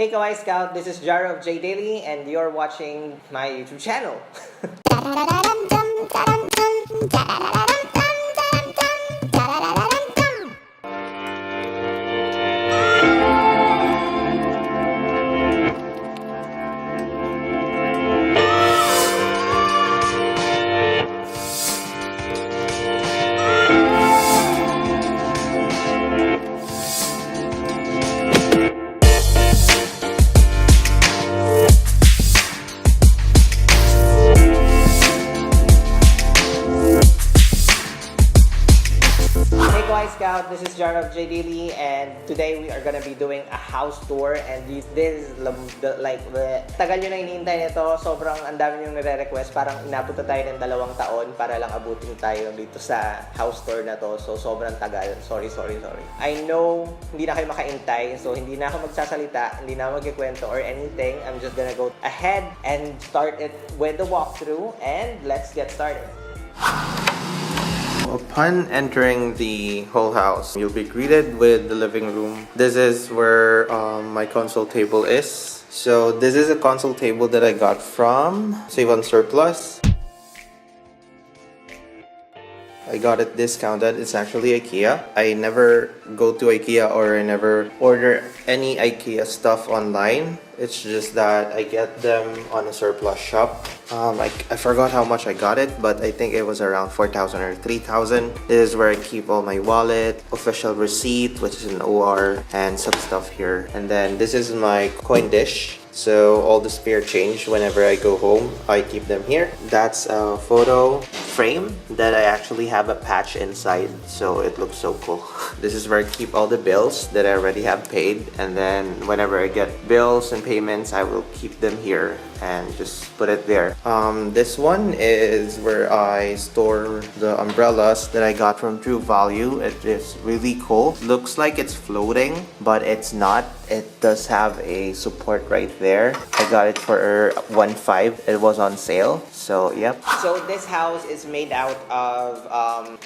Hey Kawaii Scout, this is Jaro of J Daily and you're watching my YouTube channel. Scout, this is Jaro of J Daily and today we are gonna be doing a house tour and this is tagal nyo na iniintay nito, sobrang ang dami nyo nire-request, parang inabot na tayo ng 2 taon para lang abutin tayo dito sa house tour na to, so sobrang tagal, sorry. I know hindi na kayo makaintay, so hindi na ako magsasalita, hindi na ako magkikwento or anything. I'm just gonna go ahead and start it with the walkthrough and let's get started. Upon entering the whole house, you'll be greeted with the living room. This is where my console table is. So this is a console table that I got from Save on Surplus. I got it discounted. It's actually IKEA. I never go to IKEA or I never order any IKEA stuff online. It's just that I get them on a surplus shop. I forgot how much I got it, but I think it was around 4,000 or 3,000. This is where I keep all my wallet, official receipt, which is an OR, and some stuff here. And then this is my coin dish. So all the spare change whenever I go home, I keep them here. That's a photo frame that I actually have a patch inside, so it looks so cool. This is where I keep all the bills that I already have paid, and then whenever I get bills and payments, I will keep them here and just put it there. This one is where I store the umbrellas that I got from True Value. It is really cool. Looks like it's floating, but it's not. It does have a support right there. I got it for 1.5. It was on sale. So, yep. So this house is made out of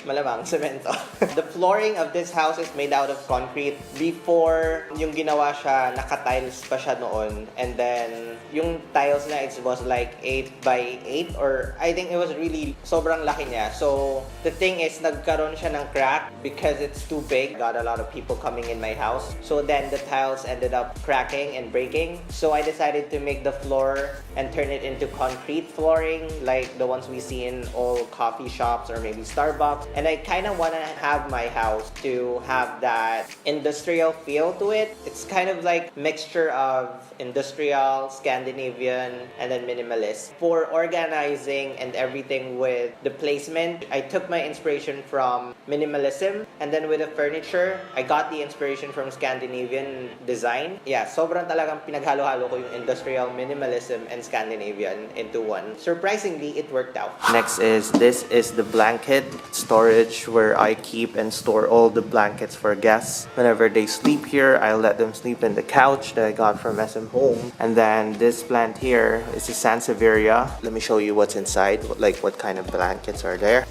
malamang cemento. The flooring of this house is made out of concrete. Before yung ginawa siya, naka-tiles pa siya noon. And then yung tiles na it was like 8 by 8 or I think it was really sobrang laki niya. So the thing is nagkaroon siya ng crack because it's too big. Got a lot of people coming in my house. So then the tiles ended up cracking and breaking. So I decided to make the floor and turn it into concrete flooring like the ones we see in all coffee shops or maybe Starbucks. And I kind of want to have my house to have that industrial feel to it. It's kind of like mixture of industrial, Scandinavian, and then minimalist. For organizing and everything with the placement, I took my inspiration from minimalism, and then with the furniture, I got the inspiration from Scandinavian design. Yeah, sobrang talagang pinaghalo-halo ko yung industrial, minimalism, and Scandinavian into one. Surprisingly, it worked out. Next is this is the blanket storage where I keep and store all the blankets for guests. Whenever they sleep here, I'll let them sleep in the couch that I got from SM Home. And then this plant here is a Sansevieria. Let me show you what's inside, like what kind of blankets are there.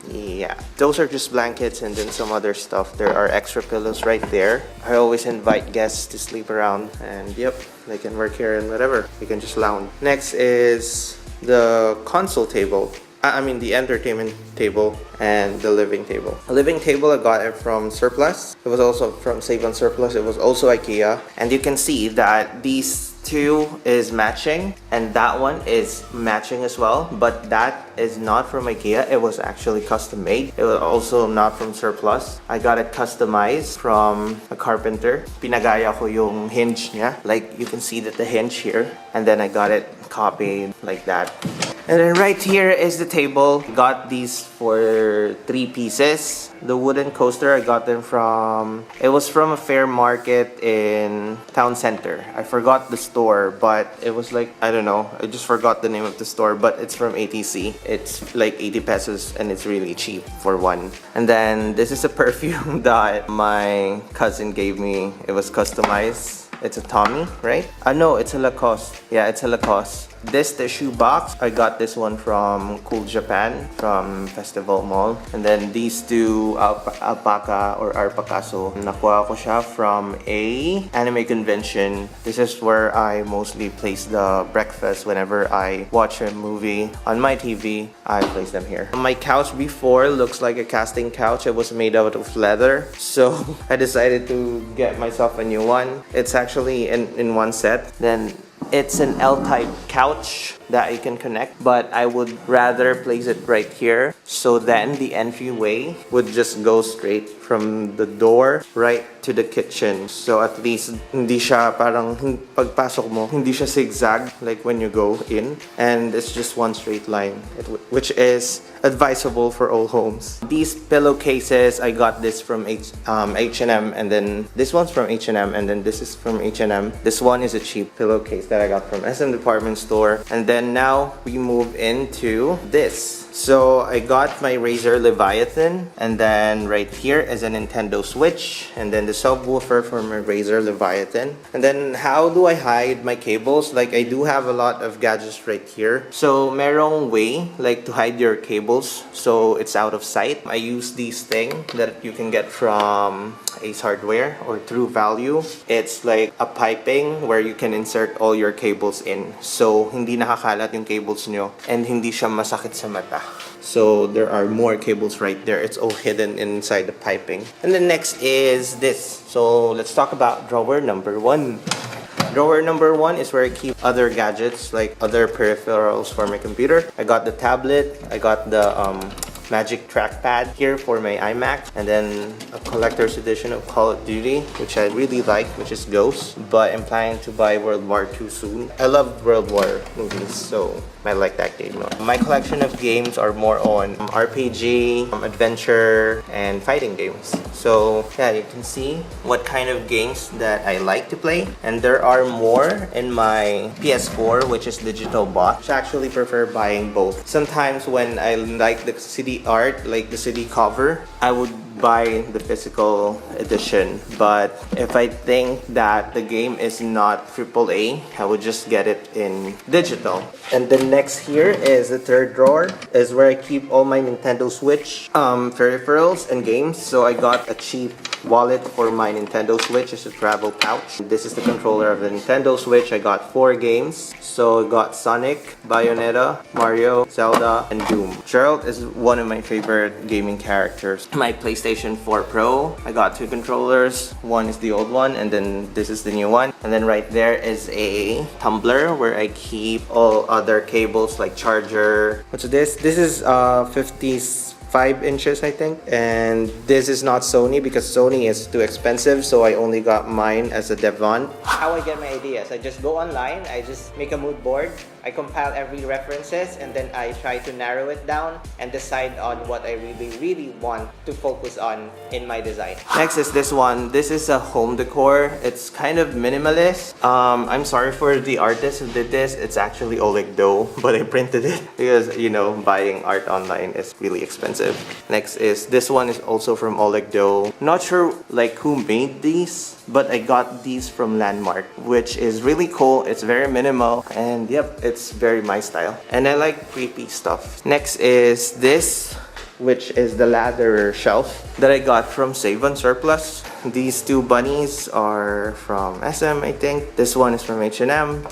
Yeah, those are just blankets and then some other stuff. There are extra pillows right there. I always invite guests to sleep around and yep, they can work here and whatever. You can just lounge. Next is the console table. I mean the entertainment table and the living table. The living table I got it from Surplus. It was also from Save on Surplus. It was also IKEA. And you can see that these two is matching and that one is matching as well, but that is not from IKEA. It was actually custom made. It was also not from Surplus. I got it customized from a carpenter. Pinagaya ko yung hinge niya. Like you can see that the hinge here, and then I got it copied like that. And then right here is the table. Got these for 3 pieces. The wooden coaster, I got them from, it was from a fair market in town center. I forgot the store, but it was like, I don't know, I just forgot the name of the store, but it's from ATC. It's like 80 pesos and it's really cheap for one. And then this is a perfume that my cousin gave me. It was customized. It's a Tommy, right? No, it's a Lacoste. Yeah, it's a Lacoste. This tissue box, I got this one from Cool Japan from Festival Mall. And then these two to alpaca or alpaca. So nakuha ko siya from a anime convention. This is where I mostly place the breakfast whenever I watch a movie on my TV. I place them here. My couch before looks like a casting couch. It was made out of leather, so I decided to get myself a new one. It's actually in one set. Then it's an L-type couch that you can connect, but I would rather place it right here, so then the entryway would just go straight from the door right to the kitchen. So at least hindi siya parang pagpasok mo, hindi siya zigzag like when you go in, and it's just one straight line, which is advisable for all homes. These pillowcases, I got this from H&M, and then this one's from H&M, and then this is from H&M. This one is a cheap pillowcase that I got from SM department store. And then now we move into this. So I got my Razer Leviathan, and then right here is a Nintendo Switch, and then the subwoofer for my Razer Leviathan. And then how do I hide my cables? Like, I do have a lot of gadgets right here. So merong way like to hide your cables so it's out of sight. I use these thing that you can get from Ace Hardware or True Value. It's like a piping where you can insert all your cables in. So hindi nakakalat yung cables nyo and hindi siya masakit sa mata. So there are more cables right there. It's all hidden inside the piping. And the next is this. So let's talk about drawer number 1. Drawer number 1 is where I keep other gadgets, like other peripherals for my computer. I got the tablet, I got the Magic Trackpad here for my iMac, and then a collector's edition of Call of Duty, which I really like, which is Ghost, but I'm planning to buy World War II soon. I love World War movies, so I like that game. My collection of games are more on RPG, adventure, and fighting games. So yeah, you can see what kind of games that I like to play, and there are more in my PS4, which is digital box. I actually prefer buying both. Sometimes when I like the CD art, like the CD cover, I would buy the physical edition, but if I think that the game is not AAA, I would just get it in digital. And the next here is the third drawer, is where I keep all my Nintendo Switch peripherals and games. So I got a cheap wallet for my Nintendo Switch. It's a travel pouch. This is the controller of the Nintendo Switch. I got 4 games. So I got Sonic, Bayonetta, Mario, Zelda, and Doom. Gerald is one of my favorite gaming characters. My PlayStation 4 Pro, I got 2 controllers. One is the old one, and then this is the new one. And then right there is a tumbler where I keep all other cables like charger. What's this? This is 55 inches, I think, and this is not Sony because Sony is too expensive, so I only got mine as a Devon. How I get my ideas, I just go online, I just make a mood board, I compile every references, and then I try to narrow it down and decide on what I really want to focus on in my design. Next is this one. This is a home decor. It's kind of minimalist. I'm sorry for the artist who did this. It's actually Oleg Doe, but I printed it because, you know, buying art online is really expensive. Next is this one, is also from Oleg Doe. Not sure like who made these, but I got these from Landmark, which is really cool. It's very minimal, and yep, it's very my style. And I like creepy stuff. Next is this, which is the ladder shelf that I got from Save on Surplus. These 2 bunnies are from SM, I think. This one is from H&M.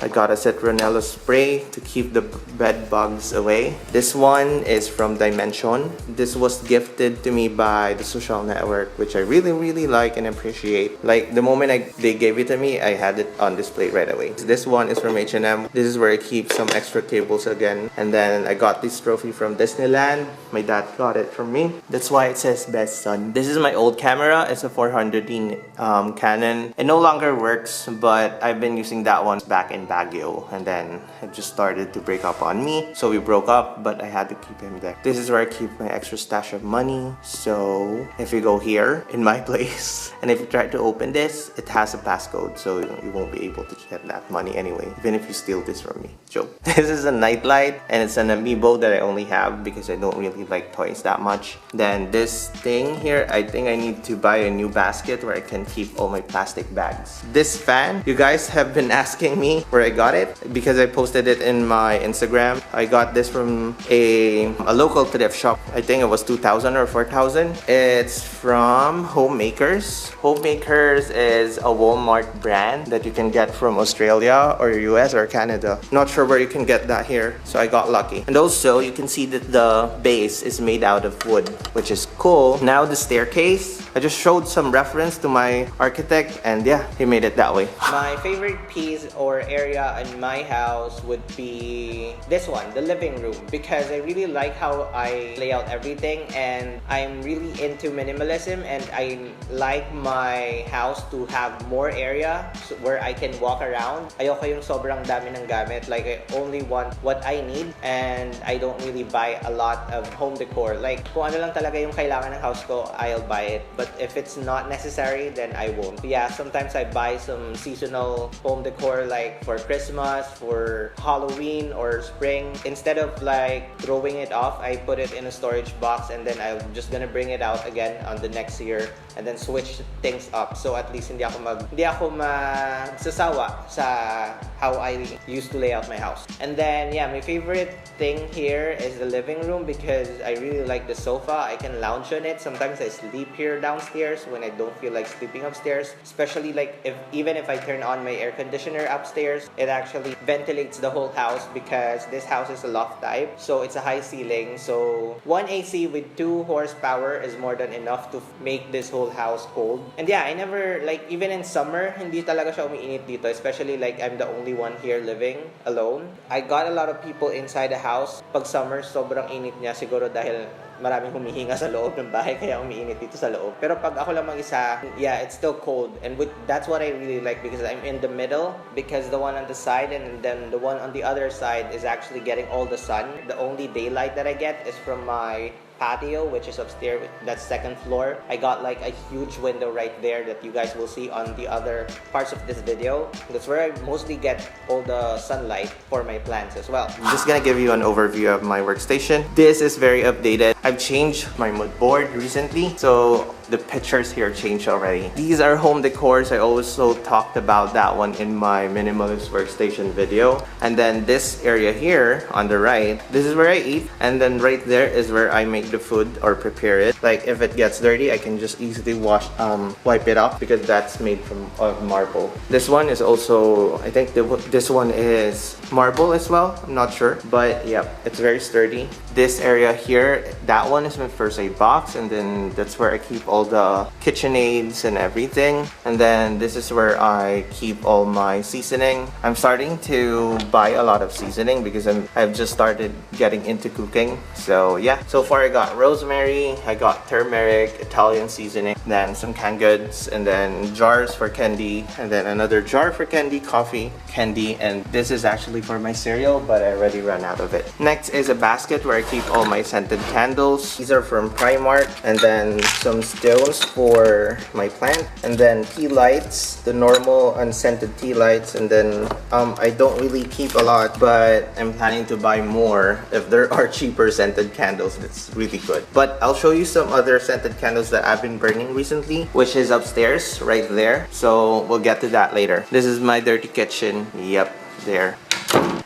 I got a citronella spray to keep the bed bugs away. This one is from Dimension. This was gifted to me by the social network, which I really like and appreciate. Like the moment they gave it to me, I had it on display right away. This one is from H&M. This is where I keep some extra cables again. And then I got this trophy from Disneyland. My dad got it from me. That's why it says best son. This is my old camera. It's a 400D Canon. It no longer works, but I've been using that one back in Baguio, and then it just started to break up on me, so we broke up, but I had to keep him there. This is where I keep my extra stash of money. So if you go here in my place and if you try to open this, it has a passcode, so you won't be able to get that money anyway, even if you steal this from me. Joke. This is a nightlight, and it's an amiibo that I only have because I don't really like toys that much. Then this thing here, I think I need to buy a new basket where I can keep all my plastic bags. This fan, you guys have been asking me where I got it because I posted it in my Instagram. I got this from a local thrift shop. I think it was 2,000 or 4,000. It's from Homemakers. Homemakers is a Walmart brand that you can get from Australia or US or Canada. Not sure where you can get that here, so I got lucky. And also, you can see that the base is made out of wood, which is cool. Now the staircase, I just showed some reference to my architect, and yeah, he made it that way. My favorite piece or area in my house would be this one, the living room, because I really like how I lay out everything, and I'm really into minimalism, and I like my house to have more area where I can walk around. Ayoko yung sobrang dami ng gamit. Like, I only want what I need, and I don't really buy a lot of home decor. Like, kung ano lang talaga yung kailangan ng house ko, I'll buy it. But if it's not necessary, then I won't. Yeah, sometimes I buy some seasonal home decor like for Christmas, for Halloween or spring. Instead of like throwing it off, I put it in a storage box, and then I'm just gonna bring it out again on the next year and then switch things up. So at least hindi ako masasawa sa how I used to lay out my house. And then yeah, my favorite thing here is the living room because I really like the sofa. I can lounge on it. Sometimes I sleep here downstairs when I don't feel like sleeping upstairs. Especially like even if I turn on my air conditioner upstairs, it actually ventilates the whole house because this house is a loft type. So it's a high ceiling. So one AC with 2 horsepower is more than enough to make this whole house cold. And yeah, I never, like, even in summer, hindi talaga siya umiinit dito. Especially like I'm the only one here living alone. I got a lot of people inside the house. Pag summer, sobrang init niya. Siguro dahil maraming humihinga sa loob ng bahay kaya umiinit dito sa loob. Pero pag ako lang mag-isa, yeah, it's still cold. And that's what I really like because I'm in the middle, because the one on the side and then the one on the other side is actually getting all the sun. The only daylight that I get is from my patio, which is upstairs. That's second floor. I got like a huge window right there that you guys will see on the other parts of this video. That's where I mostly get all the sunlight for my plants as well. I'm just gonna give you an overview of my workstation. This is very updated. I've changed my mood board recently, so the pictures here changed already. These are home decors. I also talked about that one in my minimalist workstation video. And then this area here on the right, this is where I eat, and then right there is where I make the food or prepare it. Like if it gets dirty, I can just easily wipe it off because that's made from marble. This one is also, I think this one is marble as well. I'm not sure, but yeah, it's very sturdy. This area here, that one is my first aid box, and then that's where I keep all the KitchenAids and everything. And then this is where I keep all my seasoning. I'm starting to buy a lot of seasoning because I've just started getting into cooking. So yeah, so far I got rosemary, I got turmeric, Italian seasoning, then some canned goods, and then jars for candy, and then another jar for candy, coffee, candy, and this is actually for my cereal, but I already ran out of it. Next is a basket where I keep all my scented candles. These are from Primark, and then some stones for my plant, and then tea lights, the normal unscented tea lights, and then I don't really keep a lot, but I'm planning to buy more if there are cheaper scented candles. That's really good. But I'll show you some other scented candles that I've been burning recently, which is upstairs right there. So we'll get to that later. This is my dirty kitchen. Yep, there.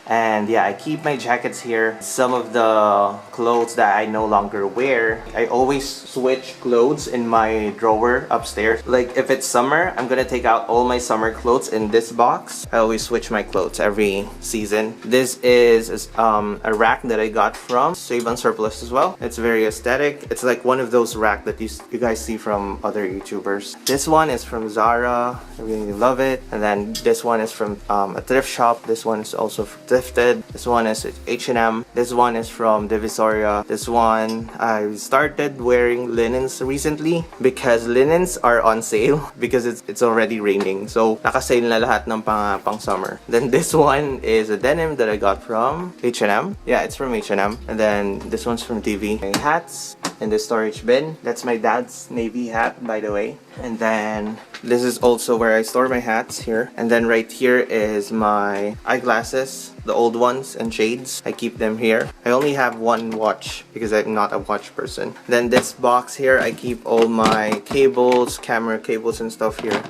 And yeah, I keep my jackets here. Some of the clothes that I no longer wear, I always switch clothes in my drawer upstairs. Like if it's summer, I'm gonna take out all my summer clothes in this box. I always switch my clothes every season. This is a rack that I got from Save on Surplus as well. It's very aesthetic. It's like one of those racks that you guys see from other YouTubers. This one is from Jaro. I really love it. And then this one is from a thrift shop. This one is also thrifted. This one is H&M. This one is from Divisoria. This one, I started wearing linens recently because linens are on sale because it's already raining. So naka-sale na lahat ng pang summer. Then this one is a denim that I got from H&M. Yeah, it's from H&M. And then this one's from TV. My hats in the storage bin. That's my dad's navy hat, by the way. And then this is also where I store my hats here. And then right here is my eyeglasses, the old ones and shades. I keep them here. I only have one watch because I'm not a watch person. Then this box here, I keep all my cables, camera cables and stuff here.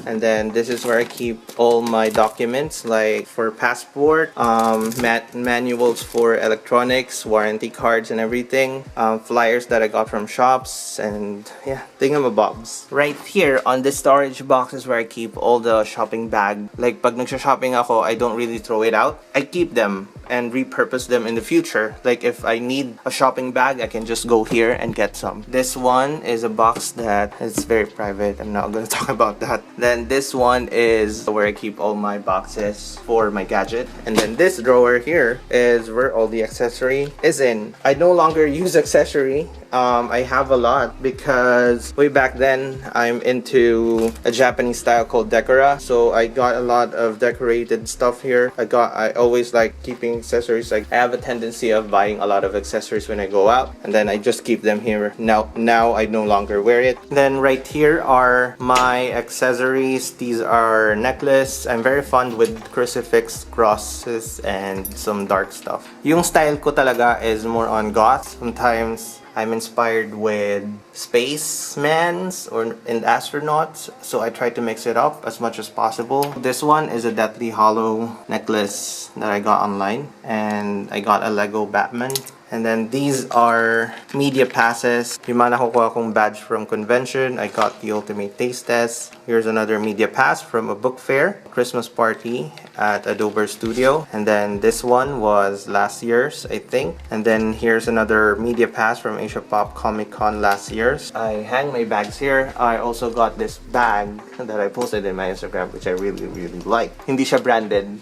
And then this is where I keep all my documents, like for passport, manuals for electronics, warranty cards and everything, flyers that I got from shops, and yeah, thingamabobs. Right here on this storage box is where I keep all the shopping bag. Like pag nagsha-shopping ako, I don't really throw it out. I keep them and repurpose them in the future. Like if I need a shopping bag, I can just go here and get some. This one is a box that is very private. I'm not gonna talk about that. Then this one is where I keep all my boxes for my gadget. And then this drawer here is where all the accessory is in. I no longer use accessory. I have a lot because way back then I'm into a Japanese style called decor. So I got a lot of decorated stuff here. I always like keeping accessories. Like I have a tendency of buying a lot of accessories when I go out, and then I just keep them here. Now I no longer wear it. Then right here are my accessories. These are necklace. I'm very fond with crucifix, crosses, and some dark stuff. Yung style ko talaga is more on goth. Sometimes I'm inspired with spacemans and astronauts, so I try to mix it up as much as possible. This one is a Deathly Hollow necklace that I got online, and I got a Lego Batman. And then these are media passes. Yung mga nakukuha kong badge from convention. I got the ultimate taste test. Here's another media pass from a book fair, Christmas party at Adobe Studio. And then this one was last year's, I think. And then here's another media pass from Asia Pop Comic Con last year's. I hang my bags here. I also got this bag that I posted in my Instagram, which I really like. Hindi siya branded.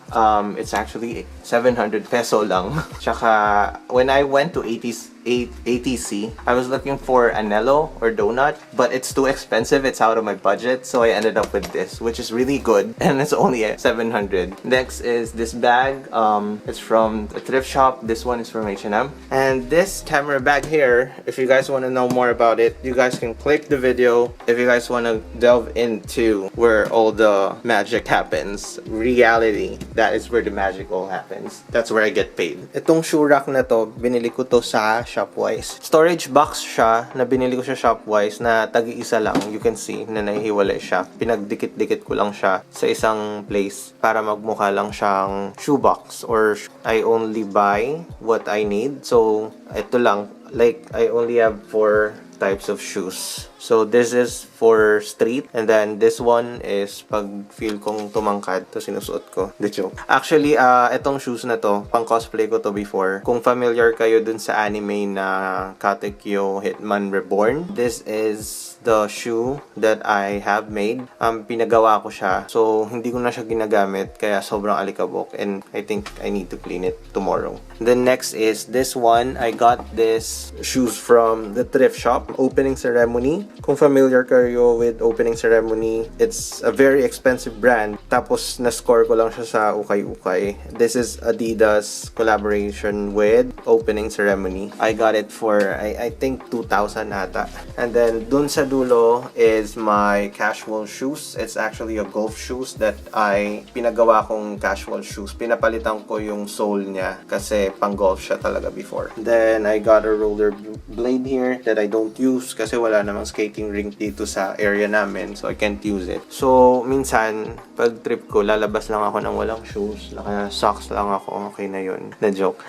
It's actually 700 peso lang. Tsaka when I went to ATC, I was looking for anello or donut, but it's too expensive. It's out of my budget, so I ended up with this, which is really good, and it's only at 700. Next is this bag. It's from a thrift shop. This one is from H&M. And this camera bag here, if you guys want to know more about it, you guys can click the video. If you guys want to delve into where all the magic happens, reality, that is where the magic all happens. That's where I get paid. Itong shoe rack na to, binili ko to sa Shopwise. Storage box siya na binili ko siya Shopwise na tagi-isa lang. You can see na nahihiwalay siya. Pinagdikit-dikit ko lang siya sa isang place para magmukha lang siyang shoebox, or I only buy what I need. So, ito lang. Like, I only have 4 types of shoes. So this is for street, and then this one is pag feel kong tumangkad, to sinusuot ko. The joke. Actually, etong shoes na to, pang cosplay ko to before. Kung familiar kayo dun sa anime na Katekyo Hitman Reborn, this is the shoe that I have made. Pinagawa ko siya. So, hindi ko na siya ginagamit, kaya sobrang alikabok, and I think I need to clean it tomorrow. Then next is this one. I got this shoes from the thrift shop, opening ceremony. Kung familiar kayo with opening ceremony, it's a very expensive brand. Tapos, na-score ko lang siya sa ukay-ukay. This is Adidas collaboration with opening ceremony. I got it for, I think, 2,000 ata. And then, dun sa dulo is my casual shoes. It's actually a golf shoes that pinagawa kong casual shoes. Pinapalitan ko yung sole niya kasi pang golf siya talaga before. Then, I got a roller blade here that I don't use kasi wala namang skating rink dito sa area namin, so I can't use it. So, minsan, pag trip ko, lalabas lang ako ng walang shoes. Socks lang ako, okay na yun. Na joke.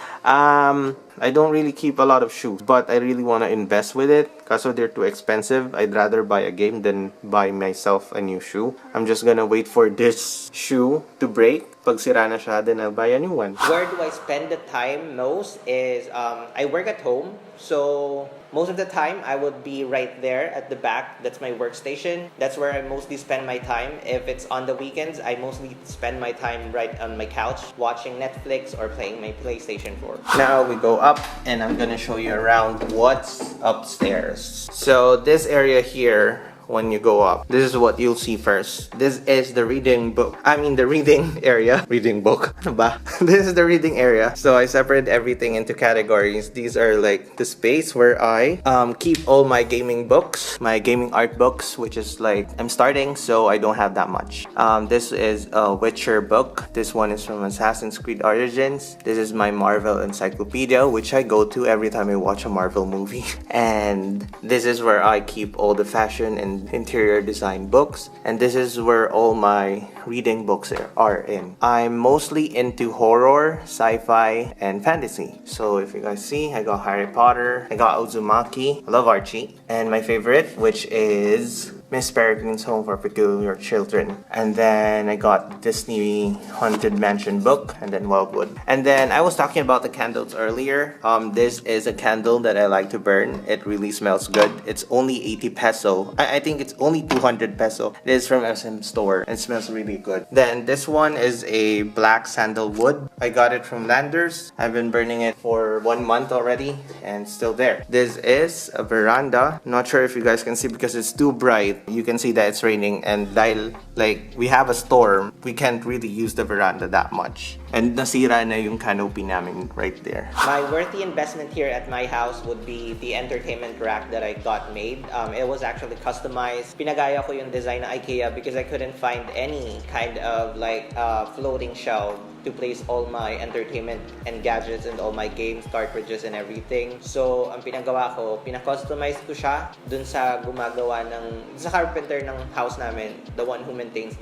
I don't really keep a lot of shoes, but I really want to invest with it. Kaso they're too expensive. I'd rather buy a game than buy myself a new shoe. I'm just gonna wait for this shoe to break. Pag sira na siya, then I'll buy a new one. Where do I spend the time most is I work at home, so most of the time I would be right there at the back. That's my workstation. That's where I mostly spend my time. If it's on the weekends, I mostly spend my time right on my couch watching Netflix or playing my PlayStation 4. Now we go up, and I'm gonna show you around what's upstairs. So this area here, when you go up, this is what you'll see first. This is the reading book. The reading area. Reading book. Ba? This is the reading area. So I separate everything into categories. These are like the space where I keep all my gaming books, my gaming art books, which is like I'm starting, so I don't have that much. This is a Witcher book. This one is from Assassin's Creed Origins. This is my Marvel encyclopedia, which I go to every time I watch a Marvel movie. And this is where I keep all the fashion and and interior design books. And this is where all my reading books are in. I'm mostly into horror, sci-fi, and fantasy. So if you guys see, I got Harry Potter, I got Uzumaki, I love Archie, and my favorite, which is Miss Peregrine's Home for Peculiar Children. And then I got Disney Haunted Mansion book, and then Wildwood. And then I was talking about the candles earlier. This is a candle that I like to burn. It really smells good. It's only 80 peso. I think it's only 200 peso. It is from SM Store and smells really good. Then this one is a black sandalwood. I got it from Landers. I've been burning it for 1 month already and still there. This is a veranda. Not sure if you guys can see because it's too bright. You can see that it's raining, and dahil like we have a storm, we can't really use the veranda that much. And nasira na yung canopy namin right there. My worthy investment here at my house would be the entertainment rack that I got made. It was actually customized. Pinagaya ko yung design ng IKEA because I couldn't find any kind of like floating shelf to place all my entertainment and gadgets and all my games, cartridges and everything. So, ang pinagawa ko, pina-customize ko siya dun sa gumagawa sa carpenter ng house namin, the one who maintains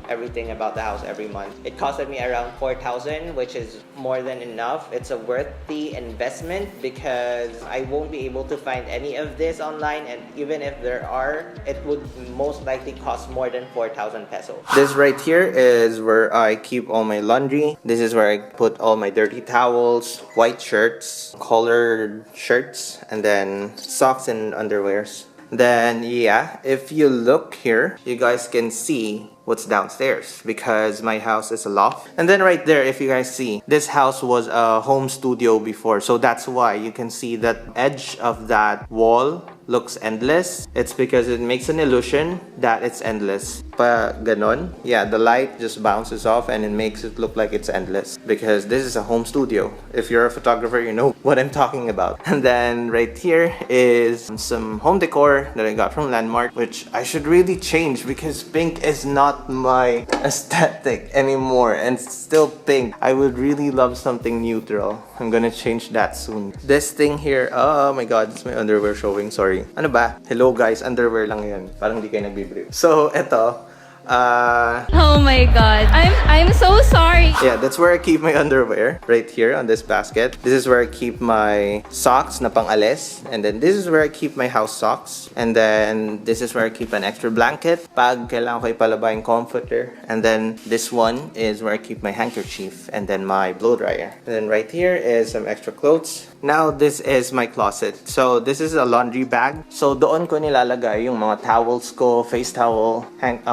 everything about the house every month. It costed me around 4,000, which is more than enough. It's a worthy investment because I won't be able to find any of this online, and even if there are, it would most likely cost more than 4,000 pesos. This right here is where I keep all my laundry. This is where I put all my dirty towels, white shirts, colored shirts, and then socks and underwears. Then yeah, if you look here, you guys can see what's downstairs because my house is a loft. And then right there, if you guys see, this house was a home studio before, so that's why you can see that edge of that wall looks endless. It's because it makes an illusion that it's endless. Pa ganon, yeah, the light just bounces off and it makes it look like it's endless because this is a home studio. If you're a photographer, you know what I'm talking about. And then right here is some home decor that I got from Landmark, which I should really change because pink is not my aesthetic anymore, and still pink. I would really love something neutral. I'm gonna change that soon. This thing here, oh my god, it's my underwear showing, sorry. Ano ba? Hello guys, underwear lang yan. Parang di kayo nagbibrief. So, eto. Oh my god. I'm so sorry. Yeah, that's where I keep my underwear. Right here on this basket. This is where I keep my socks na pang-alis. And then this is where I keep my house socks. And then this is where I keep an extra blanket pag kailangan ko ipalaba yung comforter. And then this one is where I keep my handkerchief and then my blow dryer. And then right here is some extra clothes. Now this is my closet. So this is a laundry bag. So doon ko nilalagay yung mga towels ko, face towel, hand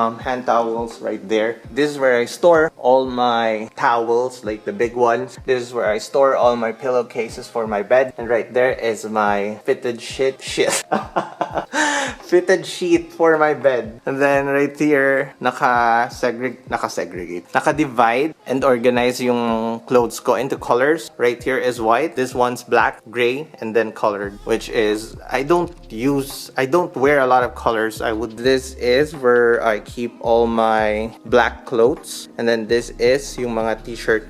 towels right there. This is where I store all my towels, like the big ones. This is where I store all my pillowcases for my bed. And right there is my fitted shit. Fitted sheet for my bed. And then right here, naka-divide and organize yung clothes ko into colors. Right here is white. This one's black, gray, and then colored, which is, I don't wear a lot of colors. This is where I keep all my black clothes. And then this is yung mga t-shirt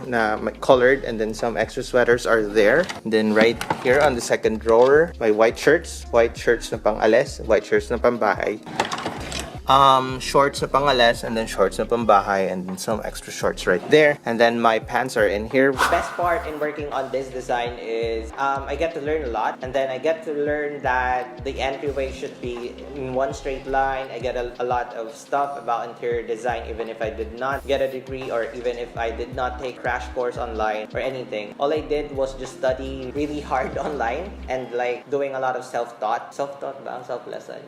na colored, and then some extra sweaters are there. And then right here on the second drawer, my white shirts na pang-alis, white shirts na pambahay. Shorts na pangales, and then shorts na pambahay, and then some extra shorts right there. And then my pants are in here. The best part in working on this design is I get to learn a lot, and then I get to learn that the entryway should be in one straight line. I get a lot of stuff about interior design even if I did not get a degree, or even if I did not take crash course online or anything. All I did was just study really hard online and like doing a lot of self-taught ba? Self-lesson.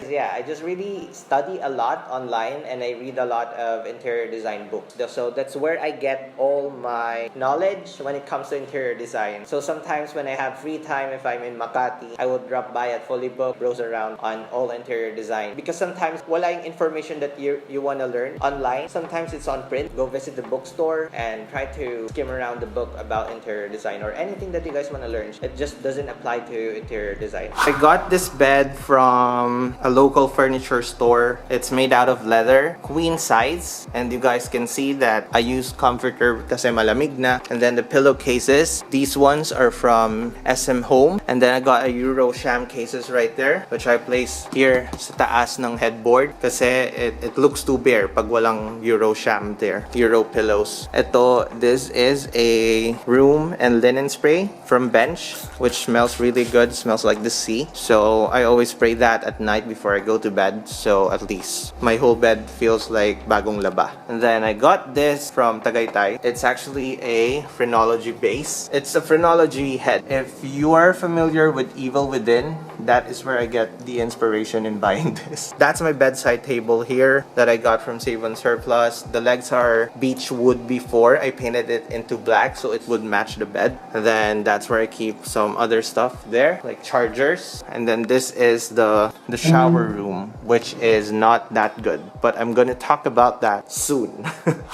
Yeah, I just really study a lot online, and I read a lot of interior design books. So that's where I get all my knowledge when it comes to interior design. So sometimes when I have free time, if I'm in Makati, I would drop by at Fully Book, browse around on all interior design. Because sometimes wala yung information that you want to learn online. Sometimes it's on print. Go visit the bookstore and try to skim around the book about interior design or anything that you guys want to learn. It just doesn't apply to interior design. I got this bed from a local furniture store. It's made out of leather, queen size, and you guys can see that I use comforter kasi malamig na. And then the pillowcases, these ones are from SM Home. And then I got a Euro sham cases right there, which I place here sa taas ng headboard kasi it looks too bare pag walang Euro sham there. Euro pillows. This is a room and linen spray from Bench, which smells really good. Smells like the sea. So I always spray that at night before I go to bed. So at least my whole bed feels like bagong laba. And then I got this from Tagaytay. It's actually a phrenology base. It's a phrenology head. If you are familiar with Evil Within, that is where I get the inspiration in buying this. That's my bedside table here that I got from Save on Surplus. The legs are beech wood before. I painted it into black so it would match the bed. And then that's where I keep some other stuff there, like chargers. And then this is the shower room, which is not that good. But I'm gonna talk about that soon.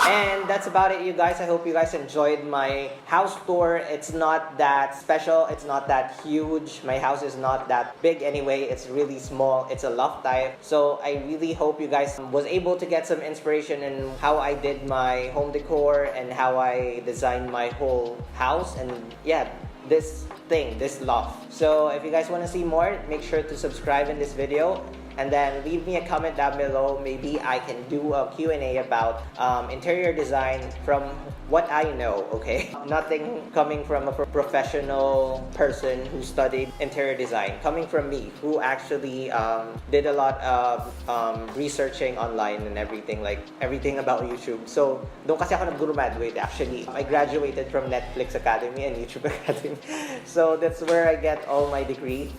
And that's about it, you guys. I hope you guys enjoyed my house tour. It's not that special. It's not that huge. My house is not that big anyway. It's really small. It's a loft type. So I really hope you guys was able to get some inspiration in how I did my home decor and how I designed my whole house. And yeah, this loft. So if you guys want to see more, make sure to subscribe in this video. And then leave me a comment down below. Maybe I can do a Q&A about interior design from what I know, okay? Nothing coming from a professional person who studied interior design. Coming from me, who actually did a lot of researching online and everything, like everything about YouTube. So, doon kasi ako nag-graduate actually. I graduated from Netflix Academy and YouTube Academy. So, that's where I get all my degree.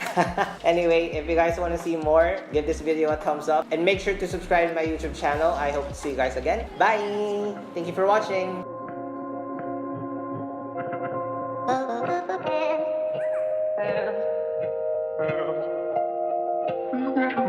Anyway, if you guys want to see more, give this video a thumbs up and make sure to subscribe to my YouTube channel. I hope to see you guys again. Bye! Thank you for watching. Thank you.